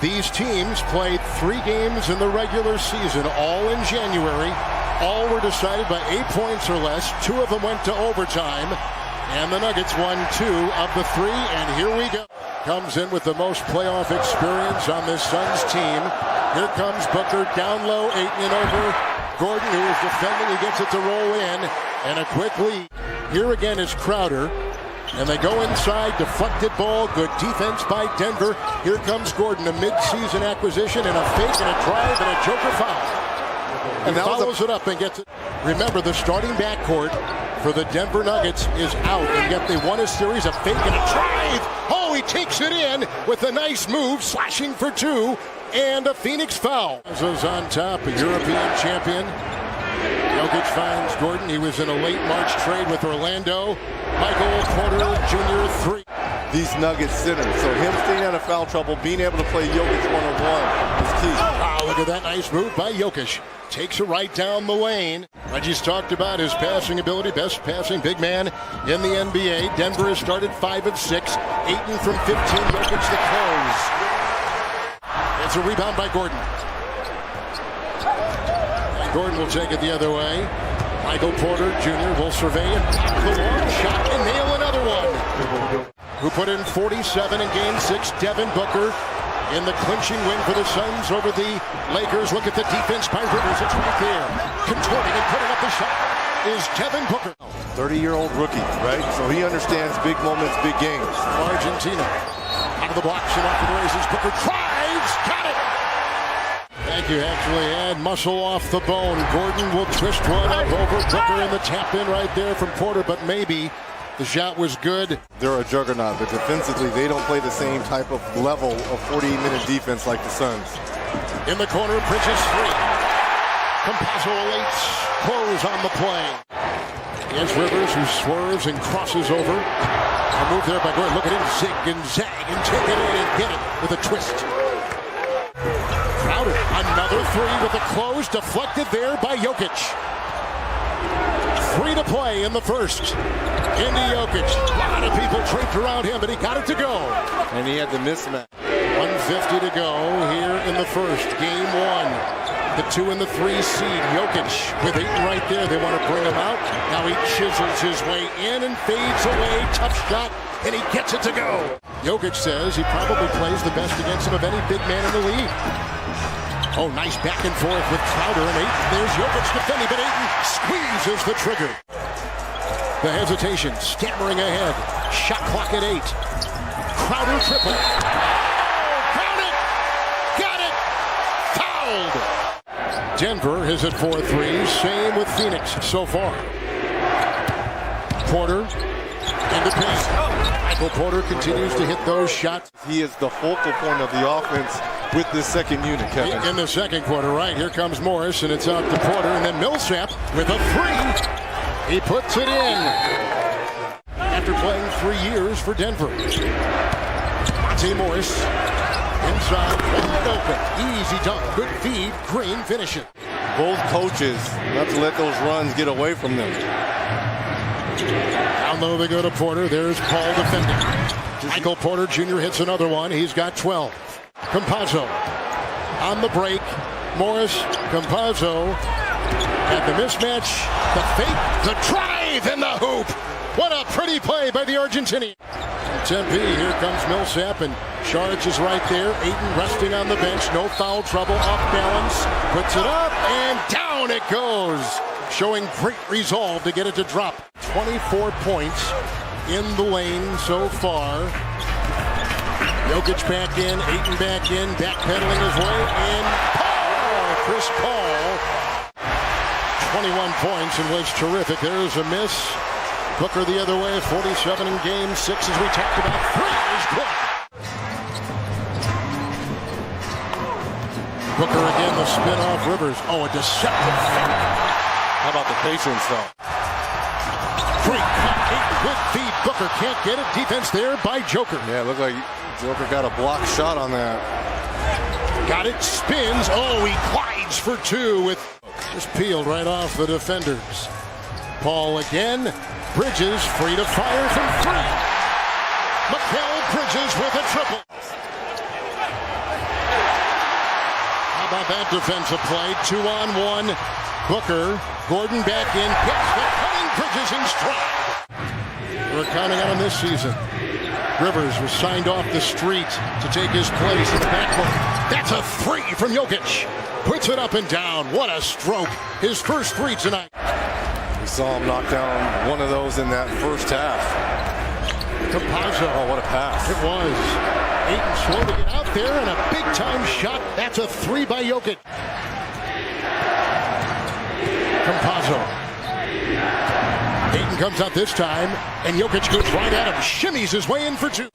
These teams played 3 games in the regular season, all in January. All were decided by 8 points or less. 2 of them went to overtime. And the Nuggets won 2 of the 3. And here we go. Comes in with the most playoff experience on this Suns team. Here comes Booker down low, Ayton over. Gordon, who is defending, he gets it to roll in. And a quick lead. Here again is Crowder. And they go inside, deflected ball, good defense by Denver. Here comes Gordon, a mid-season acquisition, and a fake, and a drive, and a Joker foul. And follows it up and gets it. Remember, the starting backcourt for the Denver Nuggets is out, and yet they won a series, a fake, and a drive. Oh, he takes it in with a nice move, slashing for 2, and a Phoenix foul. Is on top, a European champion. Jokic finds Gordon. He was in a late March trade with Orlando. Michael Porter Jr. 3. These Nuggets centers, so him staying out of foul trouble, being able to play Jokic one-on-one is key. Wow, look at that nice move by Jokic. Takes it right down the lane. Reggie's talked about his passing ability, best passing big man in the NBA. Denver has started 5 of 6. Ayton from 15, Jokic the close. It's a rebound by Gordon. And Gordon will take it the other way. Michael Porter Jr. will survey and pop the long shot and nail another one. Who put in 47 in Game 6, Devin Booker in the clinching win for the Suns over the Lakers. Look at the defense by Rivers. It's right there. Contorting and putting up the shot is Devin Booker. 30-year-old rookie, right? So he understands big moments, big games. Argentina out of the blocks and off the races. Booker drives. Got it. Thank you. Actually had muscle off the bone. Gordon will twist one up over Booker in the tap in right there from Porter, but maybe the shot was good. They're a juggernaut, but defensively they don't play the same type of level of 48-minute defense like the Suns. In the corner, Bridges 3. Campazzo elates. Close on the play. Here's Rivers, who swerves and crosses over. A move there by Gordon. Look at him zig and zag and take it in and get it with a twist. Crowder, another 3 with a close, deflected there by Jokic. 3 to play in the first. Into Jokic. A lot of people draped around him, but he got it to go. And he had the mismatch. 1:50 to go here in the first. Game 1. The 2 and the 3 seed. Jokic with Ayton right there. They want to bring him out. Now he chisels his way in and fades away. Tough shot, and he gets it to go. Jokic says he probably plays the best against him of any big man in the league. Oh, nice back and forth with Crowder and Ayton. There's Jokic defending, but Ayton squeezes the trigger. The hesitation, stammering ahead. Shot clock at 8. Crowder triple. Oh, count it! Got it! Fouled! Denver has hit 4 threes. Same with Phoenix so far. Porter in the paint. Michael Porter continues to hit those shots. He is the focal point of the offense with this second unit, Kevin. In the second quarter, right. Here comes Morris, and it's out to Porter, and then Millsap with a 3. He puts it in. After playing 3 years for Denver. Monte Morris inside, wide open. Easy dunk, good feed, Green finishes. Both coaches not to let those runs get away from them. Down low they go to Porter. There's Paul defending. Michael Porter Jr. hits another one. He's got 12. Campazzo on the break. Morris, Campazzo, and the mismatch, the fake, the drive, and the hoop. What a pretty play by the Argentinian. Tempe, here comes Millsap, and Saric is right there. Ayton resting on the bench, no foul trouble, off balance, puts it up, and down it goes. Showing great resolve to get it to drop. 24 points in the lane so far. Jokic back in, Ayton back in, backpedaling his way in. Chris Paul, 21 points and was terrific. There's a miss. Booker the other way, 47 in Game 6 as we talked about. 3 is good. Booker again, the spin off Rivers. Oh, a deceptive fake. How about the patience, though? Great cut, Ayton, good feed. Booker can't get it. Defense there by Joker. Yeah, it looked like Joker got a block shot on that. Got it, spins. Oh, he glides for 2 with just peeled right off the defenders. Paul again. Bridges free to fire from 3. Mikal Bridges with a triple. about that defensive play? 2-on-1. Booker. Gordon back in. Hits the cutting Bridges in stride. We're counting on him this season. Rivers was signed off the street to take his place in the backcourt. That's a three from Jokic. Puts it up and down. What a stroke. His first three tonight. We saw him knock down one of those in that first half. Campazzo. Oh, what a pass. It was. Ayton slow to get out there, and a big-time shot. That's a three by Jokic. Campazzo. Ayton comes out this time, and Jokic goes right at him. Shimmies his way in for two.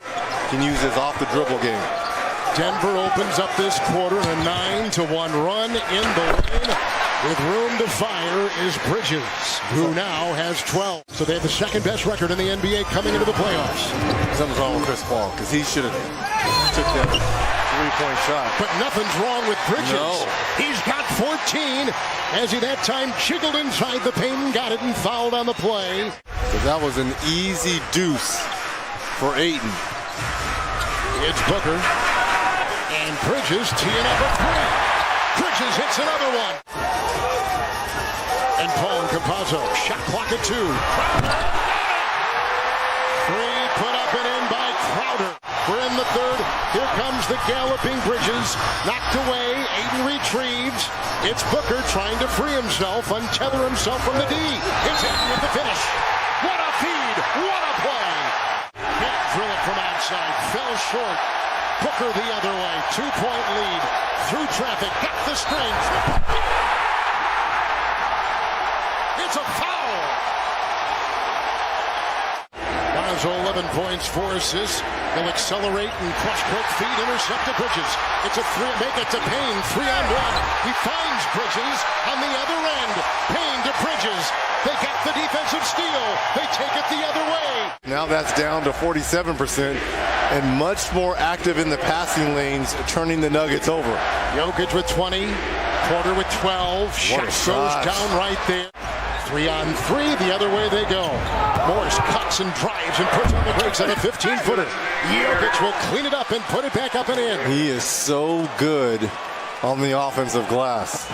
Can use his off-the-dribble game. Denver opens up this quarter in a 9-1 run in the lane. With room to fire is Bridges, who now has 12. So they have the second best record in the NBA coming into the playoffs. Something's wrong with Chris Paul, because he should have took that three-point shot. But nothing's wrong with Bridges. No. He's got 14 as he that time jiggled inside the paint and got it and fouled on the play. So that was an easy deuce for Ayton. It's Booker. And Bridges teeing up a three. Bridges hits another one. And Paul and Campazzo, shot clock at 2. Three put up and in by Crowder. We're in the third. Here comes the galloping Bridges. Knocked away. Ayton retrieves. It's Booker trying to free himself, untether himself from the D. It's Ayton with the finish. What a feed. What a play. Can't drill it from outside. Fell short. Booker the other way. 2-point lead. Through traffic. Got the strings. It's a foul. Lonzo 11 points, 4 assists. He'll accelerate and crush quick feed, intercept to Bridges. It's a three, make it to Payne, 3-on-1. He finds Bridges on the other end. Payne to Bridges. They got the defensive steal. They take it the other way. Now that's down to 47% and much more active in the passing lanes, turning the Nuggets over. Jokic with 20, Porter with 12. Shot goes down right there. 3-on-3, the other way they go. Morris cuts and drives and puts on the brakes on a 15-footer. Jokic will clean it up and put it back up and in. He is so good on the offensive glass.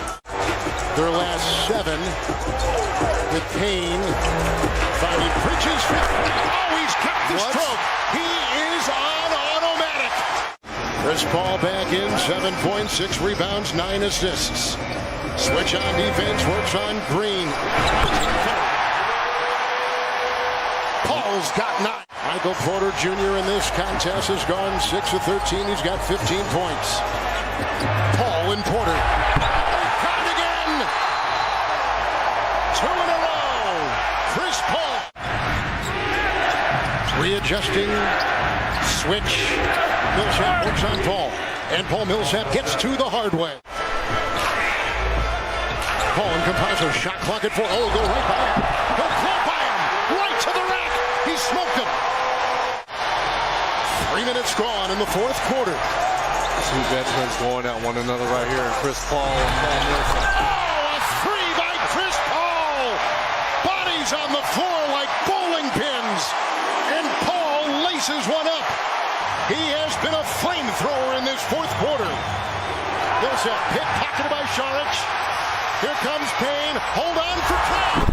Their last 7 with Payne finding Bridges. Oh, he's kept the stroke. He is on automatic. Chris Paul back in, 7 points, 6 rebounds, 9 assists. Switch on defense, works on Green. Paul's got 9. Michael Porter Jr. in this contest has gone 6 of 13. He's got 15 points. Paul and Porter. Caught again. 2 in a row. Chris Paul. Readjusting. Switch. Millsap works on Paul. And Paul Millsap gets to the hard way. Paul and Campazzo, shot clock at 4. Oh, go right by him. He'll float by him. Right to the rack. He smoked him. 3 minutes gone in the fourth quarter. Two veterans going at one another right here. Chris Paul and Paul Millsap. Oh, a three by Chris Paul. Bodies on the floor like bowling pins. And Paul laces one up. He has been a flamethrower in this fourth quarter. Millsap pickpocketed by Saric. Here comes Payne. Hold on for Trout.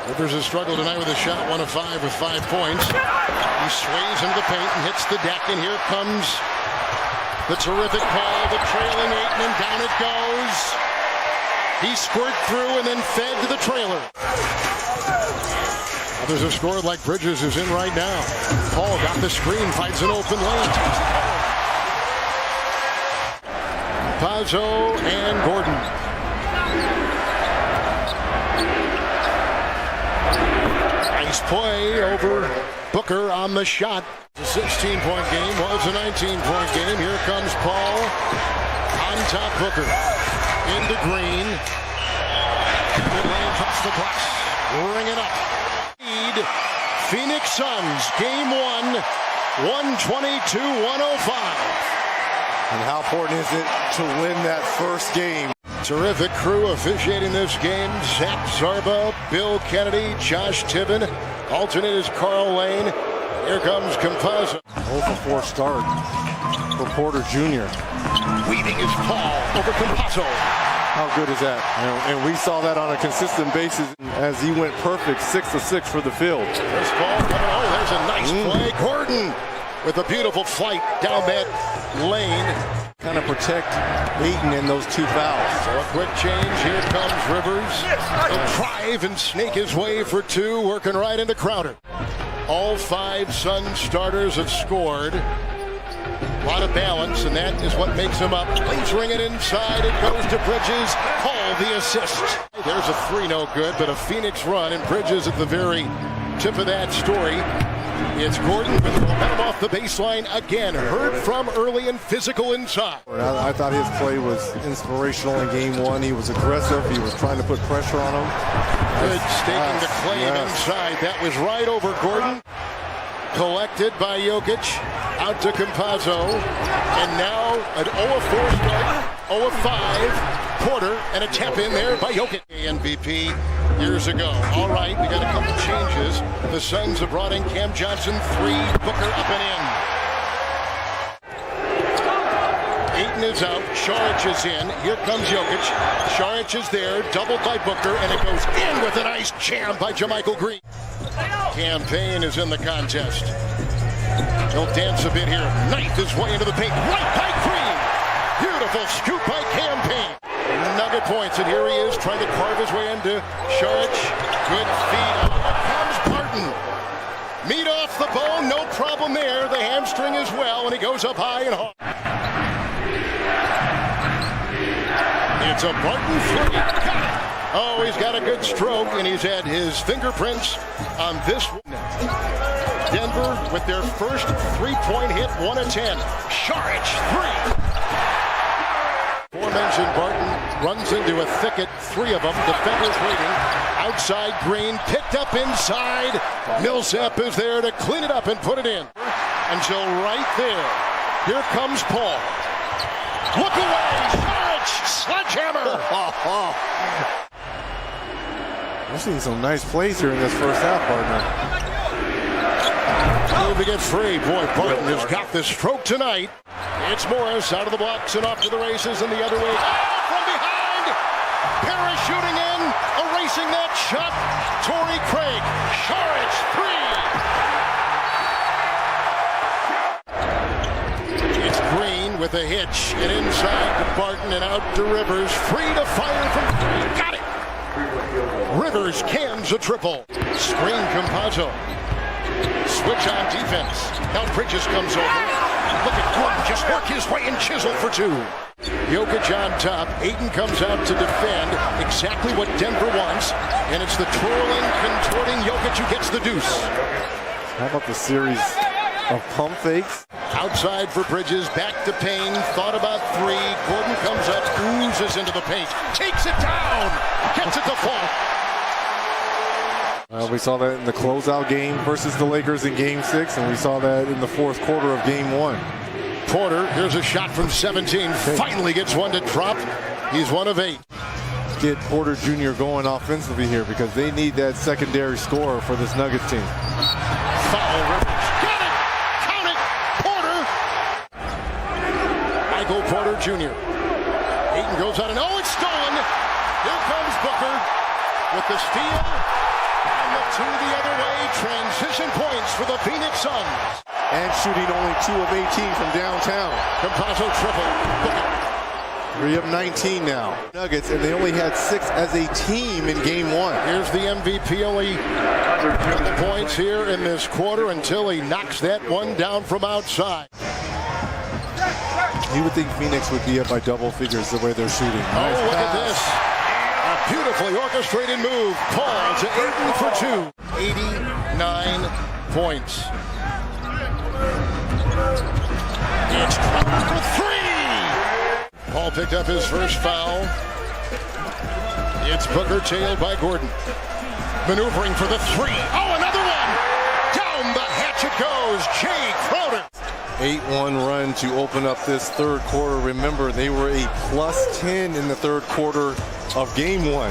Rivers has struggled tonight with a shot, 1 of 5 with 5 points. He sways into the paint and hits the deck, and here comes the terrific Paul, the trailing Ayton, and down it goes. He squirted through and then fed to the trailer. Others have scored like Bridges is in right now. Paul got the screen, finds an open lane. Pazzo and Gordon. Nice play over Booker on the shot. It's a 16-point game, was a 19-point game. Here comes Paul on top Booker. Into Green. Mid-range hits the glass. Ring it up. Phoenix Suns, game 1, 122-105. And how important is it to win that first game? Terrific crew officiating this game. Zach Zarba, Bill Kennedy, Josh Tibbin. Alternate is Carl Lane. Here comes Campazzo. 0 for 4 start for Porter Jr. Weaving his ball over Campazzo. How good is that? And we saw that on a consistent basis as he went perfect, 6 of 6 for the field. This ball coming. Oh, there's a nice play. Gordon with a beautiful flight down that lane. Kind of protect Ayton in those 2 fouls. So a quick change. Here comes Rivers. He'll drive and snake his way for 2, working right into Crowder. All 5 Suns starters have scored. A lot of balance, and that is what makes him up. Lasering it inside. It goes to Bridges. Call the assist. There's a 3, no good, but a Phoenix run, and Bridges at the very tip of that story. It's Gordon with the momentum off the baseline again. Heard from early and physical inside. I thought his play was inspirational in game 1. He was aggressive. He was trying to put pressure on him. Good staking the claim inside. That was right over Gordon. Collected by Jokic. Out to Campazzo. And now an 0 of 4 start. 0 of 5. Porter and a tap in there by Jokic. MVP years ago. All right, we got a couple changes. The Suns have brought in Cam Johnson, 3, Booker up and in. Ayton is out, Saric is in. Here comes Jokic. Saric is there, doubled by Booker, and it goes in with a nice jam by JaMychal Green. Campaign is in the contest. He'll dance a bit here. Knife his way into the paint. Right by Green. Beautiful scoop by Campaign. Nugget points, and here he is trying to carve his way into Saric. Good feed. Here comes Barton. Meat off the bone, no problem there. The hamstring as well, and he goes up high and hard. It's a Barton 3. Got it. Oh, he's got a good stroke, and he's had his fingerprints on this one. Denver with their first 3-point hit, 1 of 10. Saric, 3. Aforementioned Barton runs into a thicket, 3 of them. Defenders waiting. Outside Green, picked up inside. Millsap is there to clean it up and put it in. Until right there. Here comes Paul. Look away, Saric, sledgehammer. We're seeing some nice plays here in this first half, partner. Move to get free. Boy, Barton has got this stroke tonight. It's Morris out of the blocks and off to the races and the other way. Oh, from behind! Parachuting in, erasing that shot. Torrey Craig. Saric, 3. It's Green with a hitch and inside to Barton and out to Rivers. Free to fire from 3. Got it! Rivers cans a triple. Screen Campazzo. Switch on defense. Now Bridges comes over. Look at Gordon just work his way and chisel for 2. Jokic on top. Ayton comes out to defend. Exactly what Denver wants. And it's the twirling, contorting Jokic who gets the deuce. How about the series of pump fakes? Outside for Bridges. Back to Payne. Thought about 3. Gordon comes up. Oozes into the paint. Takes it down. Gets it to fall. We saw that in the closeout game versus the Lakers in Game 6, and we saw that in the 4th quarter of Game 1. Porter, here's a shot from 17. Finally gets one to drop. He's 1 of 8. Get Porter Jr. going offensively here because they need that secondary scorer for this Nuggets team. Foul, Rivers. Got it! Count it! Porter! Michael Porter Jr. Ayton goes out and it's stolen! Here comes Booker with the steal. And the 2 the other way. Transition points for the Phoenix Suns. And shooting only 2 of 18 from downtown. Campazzo triple. Booker. 3 of 19 now. Nuggets, and they only had 6 as a team in Game 1. Here's the MVP, only a couple points here in this quarter until he knocks that one down from outside. You would think Phoenix would be up by double figures the way they're shooting. Nice look pass. at this. A beautifully orchestrated move. Paul to Ayton for 2. 89 points. It's for 3. Paul picked up his first foul. It's Booker tailed by Gordon. Maneuvering for the 3. Oh, another one! Down the hatch it goes. Jay Crowder. 8-1 run to open up this 3rd quarter. Remember, they were a +10 in the 3rd quarter of Game 1. Oh,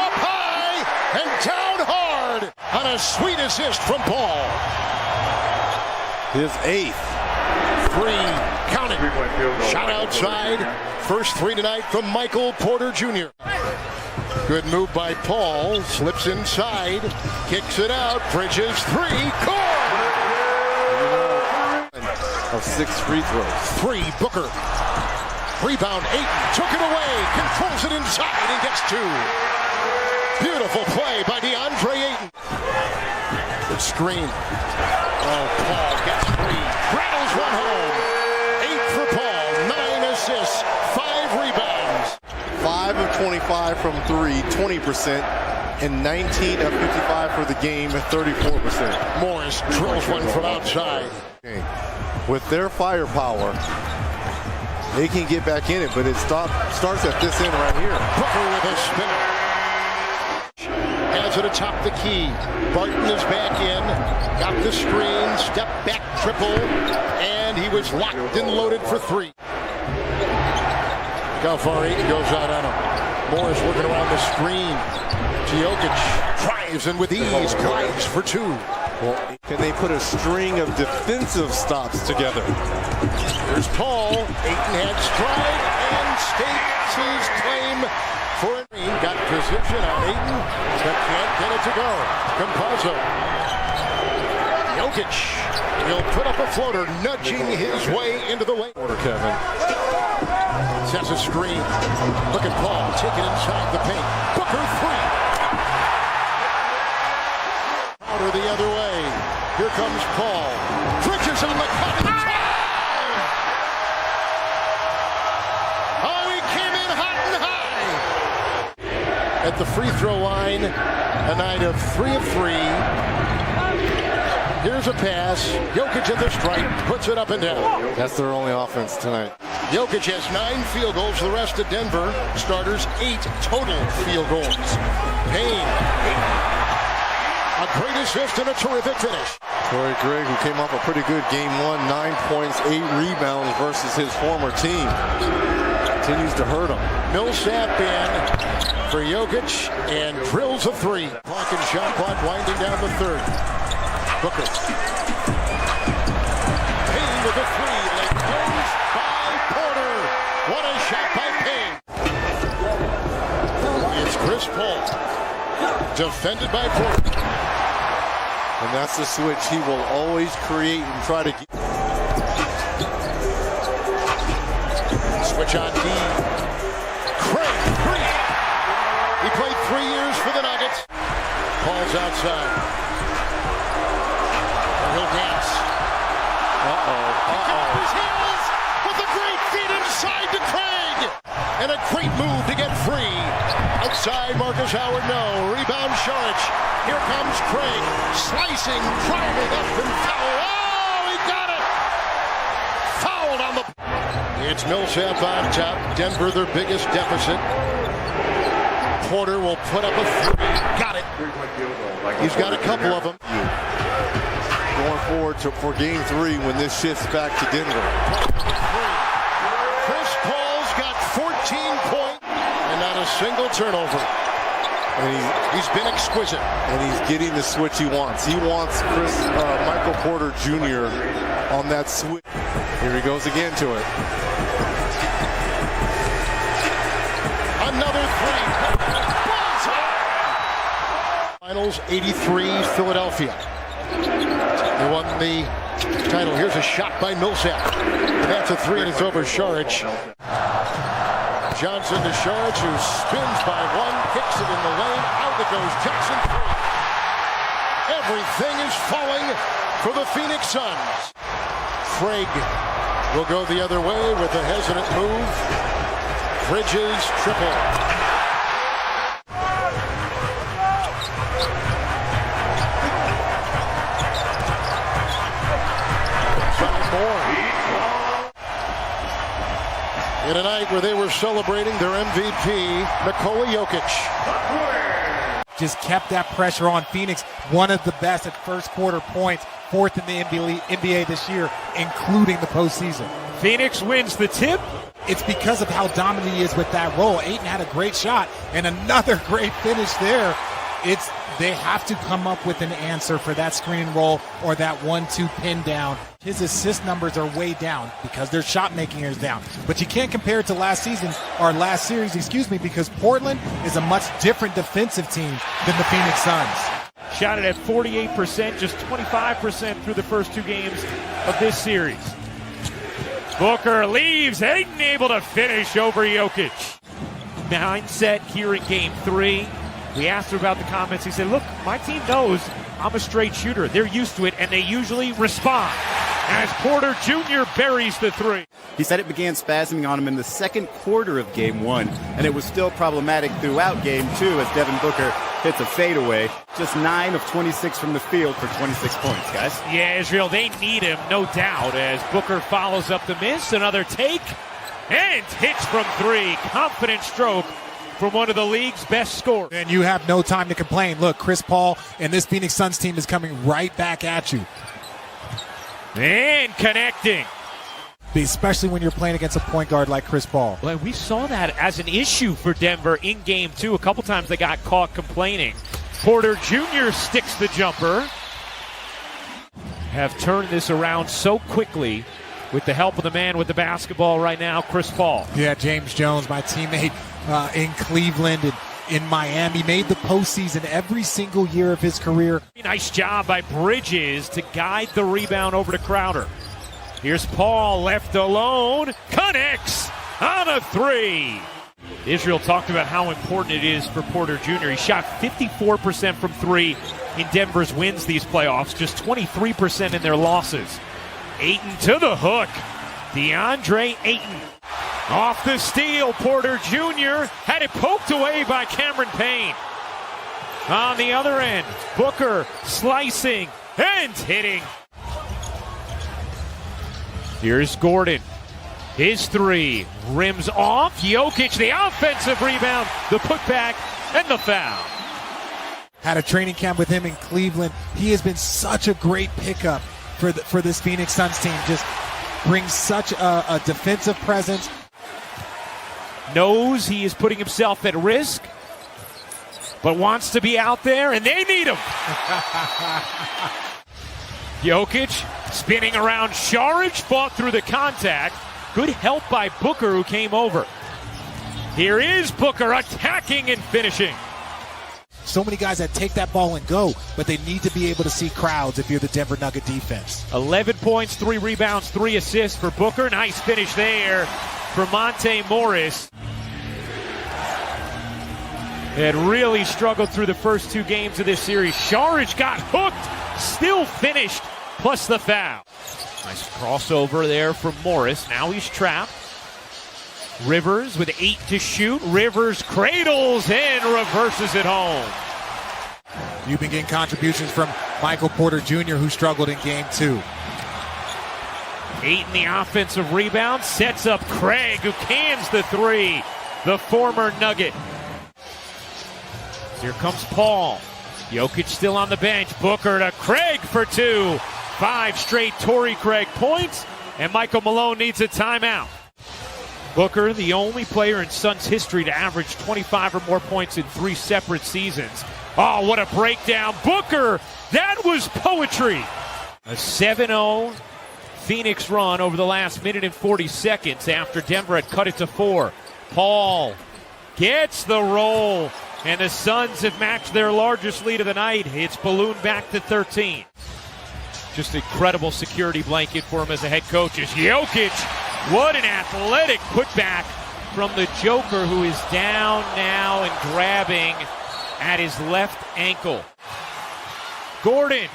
up high and down hard. A on a sweet assist from Paul. His 8th. 3, count it. Shot outside. First 3 tonight from Michael Porter Jr. Good move by Paul. Slips inside. Kicks it out. Bridges 3. Of 6 free throws. 3, Booker. Rebound, Ayton. Took it away. Controls it inside and gets 2. Beautiful play by DeAndre Ayton. Good screen. Oh, Paul gets 3. Rattles one home. 8 for Paul. 9 assists. 5 rebounds. 5 of 25 from 3, 20%. And 19 of 55 for the game at 34%. Morris drills one from outside. With their firepower, they can get back in it, but it starts at this end right here. Booker with a spinner. Has it atop the key. Barton is back in. Got the screen. Step back triple. And he was locked and loaded for 3. Look how far Ayton goes out on him. Morris working around the screen. Jokic drives and with ease glides for 2. Well, can they put a string of defensive stops together? Here's Paul. Ayton had stride and stakes his claim for a green. Got position on Ayton, but can't get it to go. Campazzo. Jokic. He'll put up a floater, nudging his way into the lane. Order, Kevin. Sets a screen. Look at Paul. Take it inside the paint. Booker 3. Powder the other way. Here comes Paul. Bridges on the cut. Oh, he came in hot and high. At the free throw line, a night of 3 of 3. Here's a pass. Jokic at the stripe. Puts it up and down. That's their only offense tonight. Jokic has 9 field goals. The rest of Denver starters 8 total field goals. Payne. A great assist and a terrific finish. Torrey Craig, who came off a pretty good game 1, 9 points, 8 rebounds versus his former team. Continues to hurt him. Millsap in for Jokic and drills a 3. Clock and shot clock winding down the 3rd. Booker. Payne with a 3 that goes by Porter. What a shot by Payne. It's Chris Paul. Defended by Porter. And that's the switch he will always create and try to get. Switch on D. Craig, 3. He played 3 years for the Nuggets. Paul's outside. He'll dance. His heels with a great feed inside to Craig. And a great move to get free. Outside, Marcus Howard, no. Rebound, Saric. Here comes Craig. Slicing, driving up and foul. Oh, he got it. Fouled on the... It's Millsap on top. Denver, their biggest deficit. Porter will put up a 3. Got it. He's got a couple of them. Going forward for game 3 when this shifts back to Denver. Chris Paul's got 14 points and not a single turnover. And he's been exquisite. And he's getting the switch he wants. He wants Michael Porter Jr. on that switch. Here he goes again to it. Another 3. Finals 83 Philadelphia. They won the title. Here's a shot by Millsap. That's a 3 and it's over Saric. Johnson to Saric, who spins by 1, kicks it in the lane. Out it goes. Jackson 3. Everything is falling for the Phoenix Suns. Craig will go the other way with a hesitant move. Bridges triple. In a night where they were celebrating their MVP, Nikola Jokic. Just kept that pressure on Phoenix. One of the best at first quarter points, 4th in the NBA this year, including the postseason. Phoenix wins the tip. It's because of how dominant he is with that role. Ayton had a great shot and another great finish there. They have to come up with an answer for that screen and roll or that 1-2 pin down. His assist numbers are way down because their shot making is down. But you can't compare it to last series, because Portland is a much different defensive team than the Phoenix Suns. Shot it at 48%, just 25% through the first 2 games of this series. Booker leaves, Ayton able to finish over Jokic. Mindset here in game 3. We asked him about the comments. He said, look, my team knows I'm a straight shooter. They're used to it, and they usually respond as Porter Jr. buries the 3. He said it began spasming on him in the second quarter of Game 1, and it was still problematic throughout Game 2 as Devin Booker hits a fadeaway. Just 9 of 26 from the field for 26 points, guys. Yeah, Israel, they need him, no doubt, as Booker follows up the miss. Another take, and hits from 3. Confident stroke from one of the league's best scorers. And you have no time to complain. Look, Chris Paul and this Phoenix Suns team is coming right back at you. And connecting. Especially when you're playing against a point guard like Chris Paul. Well, we saw that as an issue for Denver in Game 2. A couple times they got caught complaining. Porter Jr. sticks the jumper. Have turned this around so quickly with the help of the man with the basketball right now, Chris Paul. Yeah, James Jones, my teammate in Cleveland and in Miami, made the postseason every single year of his career. Nice job by Bridges to guide the rebound over to Crowder. Here's Paul left alone, connects on a 3. Israel talked about how important it is for Porter Jr. He shot 54% from 3 in Denver's wins these playoffs, just 23% in their losses. Ayton to the hook. DeAndre Ayton. Off the steal, Porter Jr. had it poked away by Cameron Payne. On the other end, Booker slicing and hitting. Here's Gordon. His 3 rims off. Jokic, the offensive rebound, the putback, and the foul. Had a training camp with him in Cleveland. He has been such a great pickup for this Phoenix Suns team. Just brings such a defensive presence. Knows he is putting himself at risk, but wants to be out there, and they need him. Jokic spinning around Šarić, fought through the contact. Good help by Booker, who came over. Here is Booker attacking and finishing. So many guys that take that ball and go, but they need to be able to see crowds if you're the Denver Nugget defense. 11 points, 3 rebounds, 3 assists for Booker. Nice finish there for Monte Morris. Had really struggled through the first 2 games of this series. Šarić got hooked, still finished, plus the foul. Nice crossover there from Morris. Now he's trapped. Rivers with 8 to shoot. Rivers cradles and reverses it home. You've been getting contributions from Michael Porter Jr., who struggled in Game 2. Ayton, the offensive rebound, sets up Craig, who cans the 3. The former Nugget. Here comes Paul. Jokic still on the bench. Booker to Craig for 2. 5 straight Torrey Craig points, and Michael Malone needs a timeout. Booker, the only player in Suns history to average 25 or more points in 3 separate seasons. Oh, what a breakdown. Booker, that was poetry. A 7-0 Phoenix run over the last minute and 40 seconds after Denver had cut it to 4. Paul gets the roll, and the Suns have matched their largest lead of the night. It's ballooned back to 13. Just incredible security blanket for him as a head coach. Is Jokic. What an athletic putback from the Joker, who is down now and grabbing at his left ankle. Gordon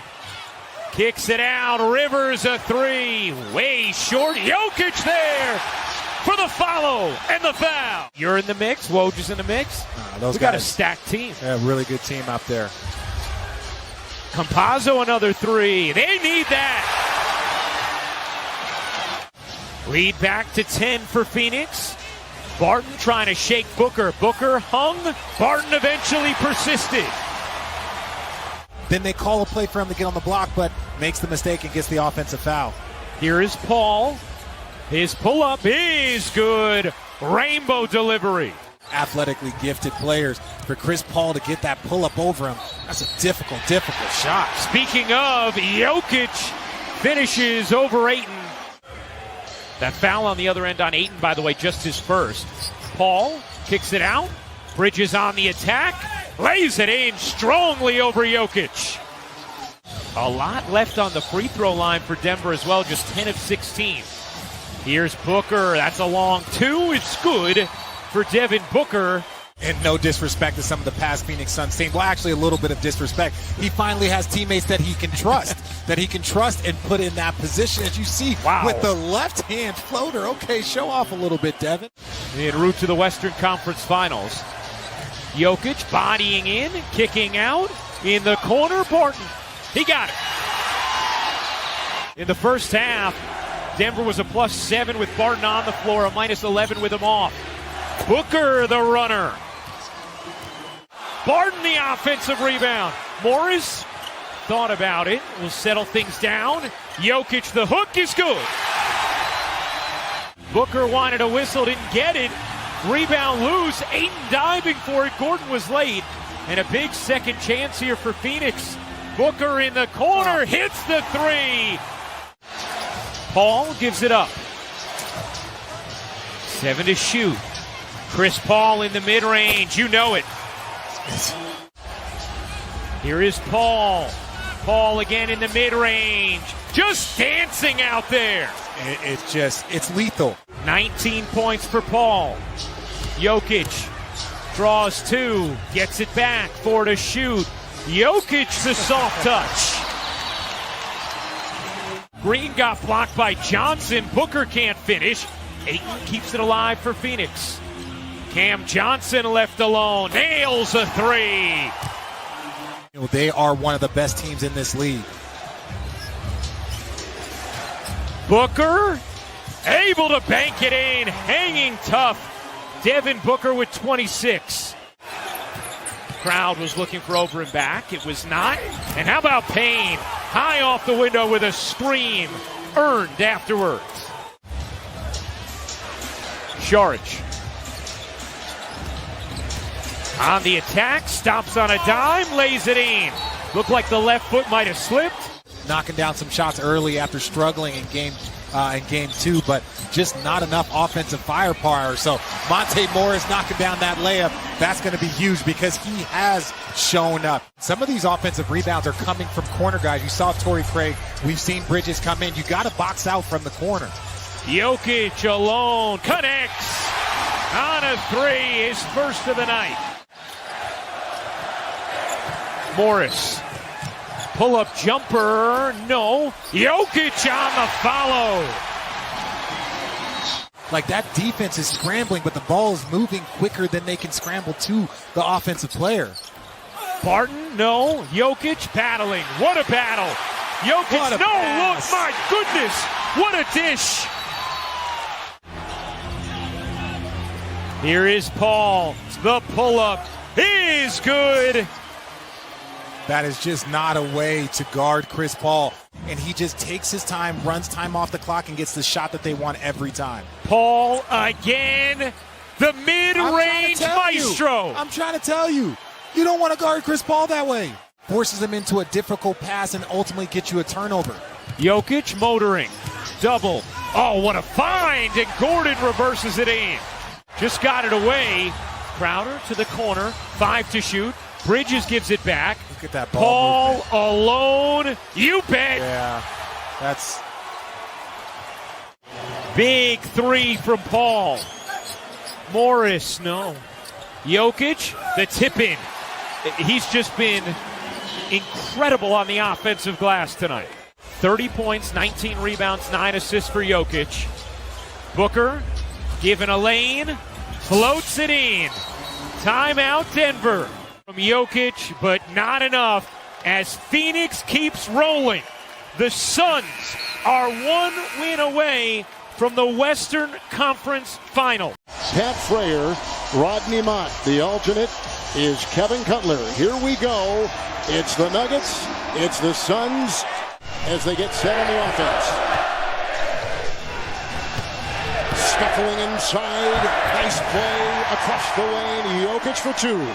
kicks it out. Rivers a 3. Way short. Jokic there for the follow and the foul. You're in the mix. Woj is in the mix. We got a stacked team. Yeah, really good team out there. Campazzo another 3. They need that. Lead back to 10 for Phoenix. Barton trying to shake Booker. Booker hung. Barton eventually persisted. Then they call a play for him to get on the block, but makes the mistake and gets the offensive foul. Here is Paul. His pull-up is good. Rainbow delivery. Athletically gifted players. for Chris Paul to get that pull-up over him, that's a difficult shot. Speaking of, Jokic finishes over Ayton. That foul on the other end on Ayton, by the way, just his first. Paul kicks it out. Bridges on the attack. Lays it in strongly over Jokic. A lot left on the free throw line for Denver as well, just 10 of 16. Here's Booker. That's a long two. It's good for Devin Booker. And no disrespect to some of the past Phoenix Suns team. Well, actually a little bit of disrespect. He finally has teammates that he can trust, and put in that position. As you see, with the left-hand floater. Okay, show off a little bit, Devin. En route to the Western Conference Finals. Jokic bodying in, kicking out. In the corner, Barton. He got it. In the first half, Denver was a +7 with Barton on the floor, a -11 with him off. Booker, the runner. Barton, the offensive rebound. Morris thought about it. Will settle things down. Jokic, the hook is good. Booker wanted a whistle, didn't get it. Rebound loose. Ayton diving for it. Gordon was late. And a big second chance here for Phoenix. Booker in the corner, hits the three. Paul gives it up. 7 to shoot. Chris Paul in the mid-range. You know it. Here is Paul. Paul again in the mid-range. Just dancing out there. It's lethal. 19 points for Paul. Jokic draws 2. Gets it back. 4 to shoot. Jokic, the soft touch. Green got blocked by Johnson. Booker can't finish. Ayton keeps it alive for Phoenix. Cam Johnson left alone. Nails a 3. They are one of the best teams in this league. Booker able to bank it in. Hanging tough. Devin Booker with 26. Crowd was looking for over and back. It was not. And how about Payne? High off the window with a scream. Earned afterwards. Saric. On the attack. Stops on a dime. Lays it in. Looked like the left foot might have slipped. Knocking down some shots early after struggling in game 2, but just not enough offensive firepower. So Monte Morris knocking down that layup, that's going to be huge because he has shown up. Some of these offensive rebounds are coming from corner guys. You saw Torrey Craig. We've seen Bridges come in. You got to box out from the corner. Jokic alone connects on a 3, his first of the night. Morris. Pull-up jumper, no. Jokic on the follow. Like that defense is scrambling, but the ball is moving quicker than they can scramble to the offensive player. Barton, no. Jokic battling. What a battle. Jokic, no, pass. Look, my goodness. What a dish. Here is Paul. The pull-up is good. That is just not a way to guard Chris Paul. And he just takes his time, runs time off the clock, and gets the shot that they want every time. Paul again, the mid-range maestro. I'm trying to tell you, you don't want to guard Chris Paul that way. Forces him into a difficult pass and ultimately gets you a turnover. Jokic motoring, double. Oh, what a find, and Gordon reverses it in. Just got it away. Crowder to the corner, 5 to shoot. Bridges gives it back. Look at that ball Paul alone. You bet. Yeah, that's big 3 from Paul. Morris, no. Jokic, the tip in. He's just been incredible on the offensive glass tonight. 30 points, 19 rebounds, 9 assists for Jokic. Booker given a lane, floats it in. Timeout Denver. From Jokic, but not enough as Phoenix keeps rolling. The Suns are 1 win away from the Western Conference Finals. Pat Frayer, Rodney Mott. The alternate is Kevin Cutler. Here we go. It's the Nuggets. It's the Suns as they get set on the offense. Scuffling inside. Nice play across the lane. Jokic for 2.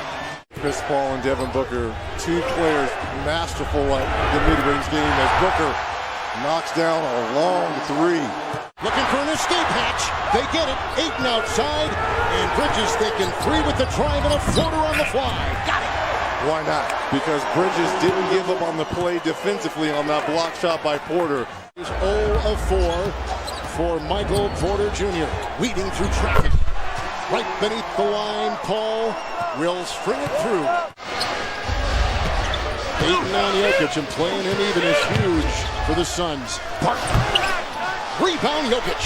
Chris Paul and Devin Booker, two players masterful at the mid-range game as Booker knocks down a long three. Looking for an escape hatch. They get it. Ayton outside. And Bridges thinking three with the triangle, a floater on the fly. Got it. Why not? Because Bridges didn't give up on the play defensively on that block shot by Porter. He's 0 of 4 for Michael Porter Jr. Weeding through traffic. Right beneath the line, Paul will string it through. Ayton on Jokic, and playing him even is huge for the Suns. Rebound Jokic.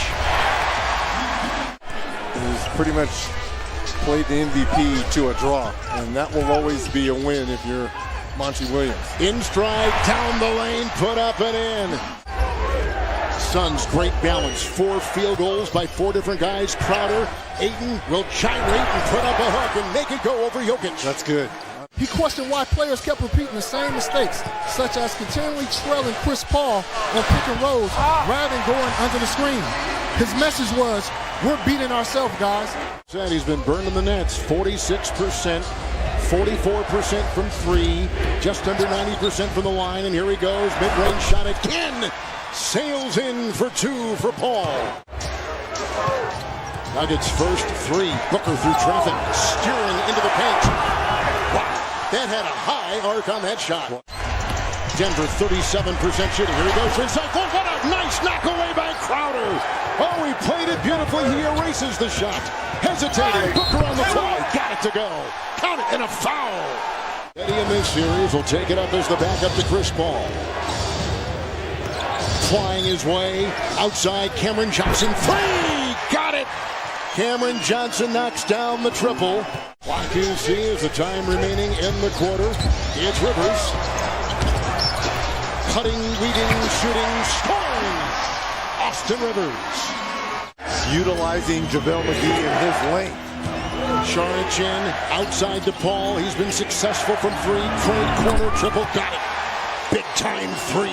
He's pretty much played the MVP to a draw, and that will always be a win if you're Monty Williams. In stride, down the lane, put up and in. Suns, great balance. 4 field goals by 4 different guys. Crowder, Ayton will gyrate and put up a hook and make it go over Jokic. That's good. He questioned why players kept repeating the same mistakes, such as continually trailing Chris Paul on pick and rolls rather than going under the screen. His message was, we're beating ourselves, guys. Said he's been burned in the nets, 46%, 44% from 3, just under 90% from the line, and here he goes, mid-range shot again, sails in for 2 for Paul. Nuggets first 3, Booker through traffic, steering into the paint. Wow, that had a high arc on that shot. Denver 37% shooting. Here he goes inside. Oh, what a nice knock away by Crowder. Oh, he played it beautifully. He erases the shot. Hesitating. Booker on the fly. Got it to go. Count it, and a foul. Eddie in this series will take it up as the backup to Chris Paul. Flying his way outside. Cameron Johnson. 3. Got it. Cameron Johnson knocks down the triple. Clock you see is the time remaining in the quarter. It's Rivers. Cutting, weeding, shooting, scoring. Austin Rivers. Utilizing JaVale McGee in his lane. Sharichin outside to Paul. He's been successful from 3. Trade corner triple. Got it. Big time 3.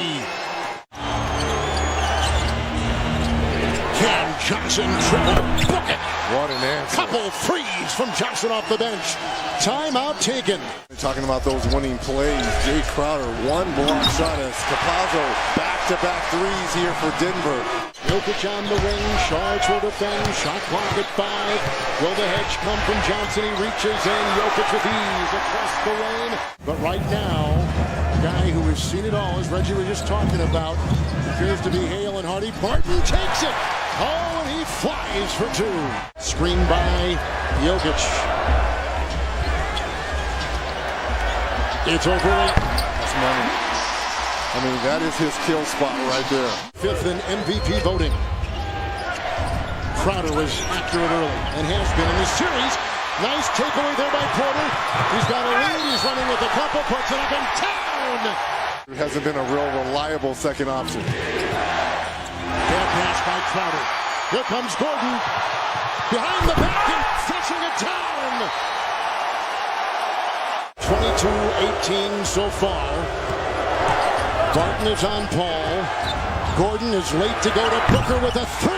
Cam Johnson triple. Book it. What an answer. Couple threes from Johnson off the bench. Timeout taken. Talking about those winning plays, Jay Crowder, 1 block shot as Capazzo back-to-back threes here for Denver. Jokic on the wing, Shards will defend, shot clock at 5. Will the hedge come from Johnson? He reaches in, Jokic with ease across the lane. But right now, a guy who has seen it all, as Reggie was just talking about, appears to be Hale and Hardy. Barton takes it. Oh, and he flies for 2. Screened by Jokic. It's over 8. That's money. I mean, that is his kill spot right there. 5th in MVP voting. Crowder was accurate early and has been in this series. Nice takeaway there by Porter. He's got a lead. He's running with a couple. Puts it up and down. It hasn't been a real reliable second option. Bad pass by Crowder. Here comes Gordon. Behind the back and flushing it down. 22-18 so far. Barton is on Paul. Gordon is late to go to Booker with a 3.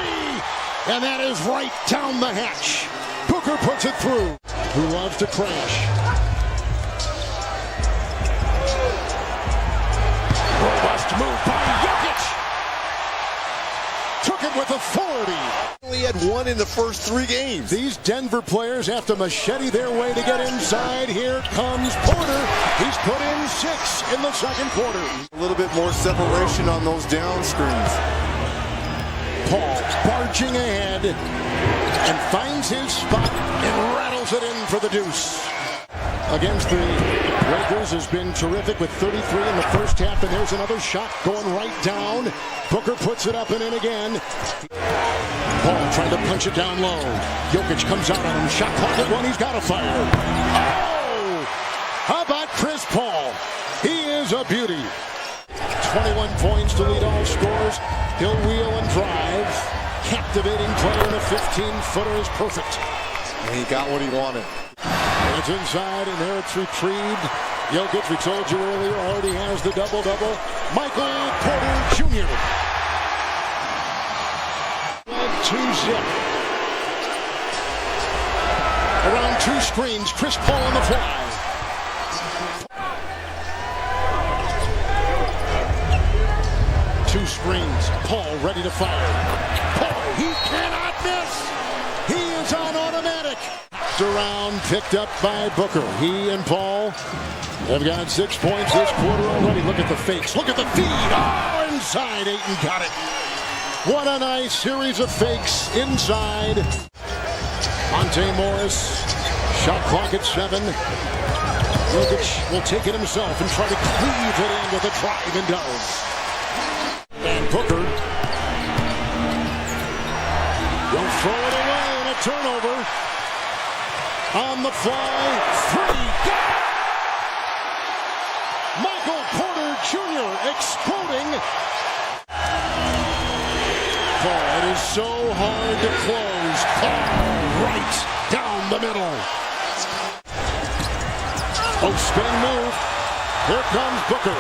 And that is right down the hatch. Booker puts it through. Who loves to crash. Robust move by Jokic. Took it with authority. He had 1 in the first 3 games. These Denver players have to machete their way to get inside. Here comes Porter. He's put in 6 in the second quarter. A little bit more separation on those down screens. Paul barging ahead and finds his spot and rattles it in for the deuce. Against the Lakers has been terrific with 33 in the first half, and there's another shot going right down. Booker puts it up and in again. Paul trying to punch it down low. Jokic comes out on him. Shot clock at 1. He's got to fire. Oh! How about Chris Paul? He is a beauty. 21 points to lead all scores. He'll wheel and drive. Captivating play, and a 15-footer is perfect. And he got what he wanted. It's inside, and there it's retrieved. Jokic, we told you earlier, already has the double-double. Michael Porter Jr. 2-zip. Around 2 screens, Chris Paul on the fly. Two screens. Paul ready to fire. Paul, he cannot miss. He is on automatic. Around, picked up by Booker. He and Paul have got 6 points this quarter already. Look at the fakes. Look at the feed. Oh, inside. Ayton got it. What a nice series of fakes inside. Monte Morris. Shot clock at 7. Jokic will take it himself and try to cleave it in with a drive and does. And Booker will throw it away in a turnover. On the fly, 3, got it! Michael Porter Jr. exploding. Paul, it is so hard to close. Paul right down the middle. Oh, spin move. Here comes Booker.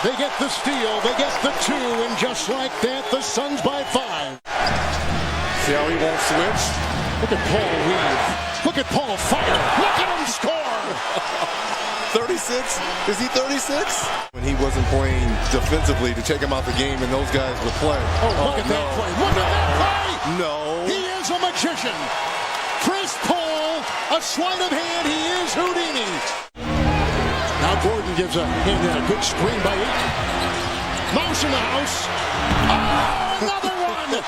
They get the steal, they get the 2, and just like that, the Suns by 5. See how he won't switch? Look at Paul weave. Look at Paul fire. Look at him score. 36? Is he 36? When he wasn't playing defensively to take him out the game and those guys would play. Oh, look at that play. Look at that play. No. He is a magician. Chris Paul, a sleight of hand. He is Houdini. Now Gordon gives a hand in a good screen by Ayton. Mouse in the house. Oh, another one.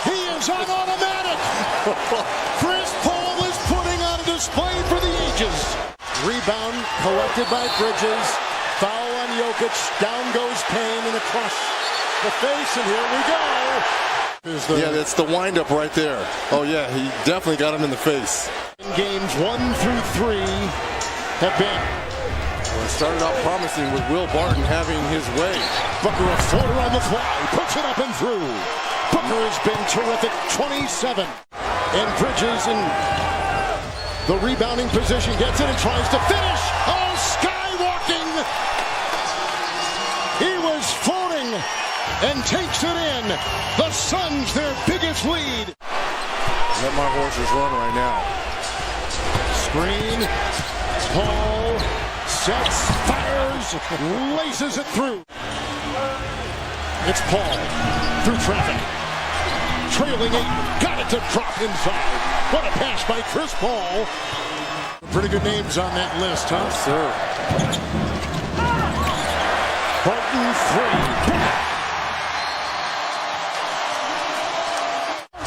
He is on automatic. Chris Paul is putting on a display for the ages. Rebound collected by Bridges. Foul on Jokic. Down goes Payne and across the face, and here we go. Yeah, that's the windup right there. Oh yeah, he definitely got him in the face. Games 1 through 3 have been. Well, it started out promising with Will Barton having his way. Booker a floater on the fly, puts it up and through. Booker has been terrific, 27. And Bridges in the rebounding position gets it and tries to finish. Oh, skywalking. He was floating and takes it in. The Suns, their biggest lead. Let my horses run right now. Screen. Paul sets, fires, laces it through. It's Paul through traffic. Trailing 8, got it to drop inside. What a pass by Chris Paul. Pretty good names on that list, huh? Yes, sir. Barton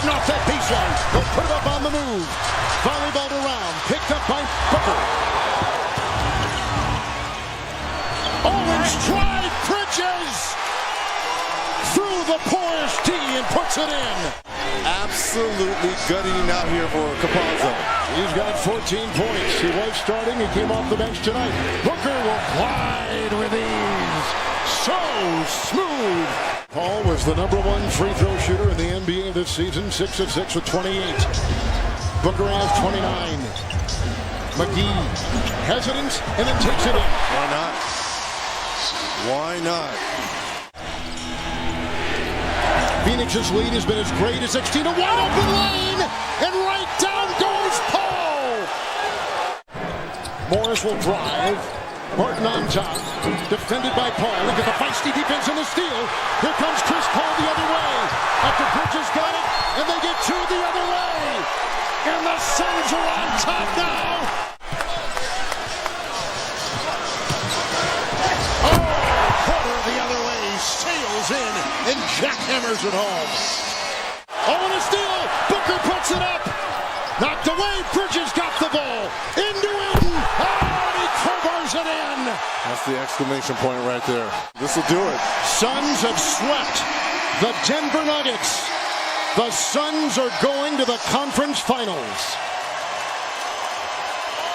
3. Off that baseline. They'll put it up on the move. Volleyball around. Picked up by Booker. Owen stride. Bridges. Through the porous D and puts it in. Absolutely gutting out here for Capazzo. He's got 14 points. He was starting. He came off the bench tonight. Booker will glide with ease. So smooth. Paul was the number 1 free throw shooter in the NBA this season. 6 of 6 with 28. Booker has 29. McGee hesitant and then takes it in. Why not? Why not? Phoenix's lead has been as great as 16. A wide open lane, and right down goes Paul. Morris will drive. Barton on top. Defended by Paul. Look at the feisty defense and the steal. Here comes Chris Paul the other way. After Bridges got it, and they get 2 the other way. And the Suns are on top now. Sails in and jackhammers it home. Oh, and a steal. Booker puts it up. Knocked away. Bridges got the ball. Into Ayton. Oh, and he crowbars it in. That's the exclamation point right there. This will do it. Suns have swept the Denver Nuggets. The Suns are going to the conference finals.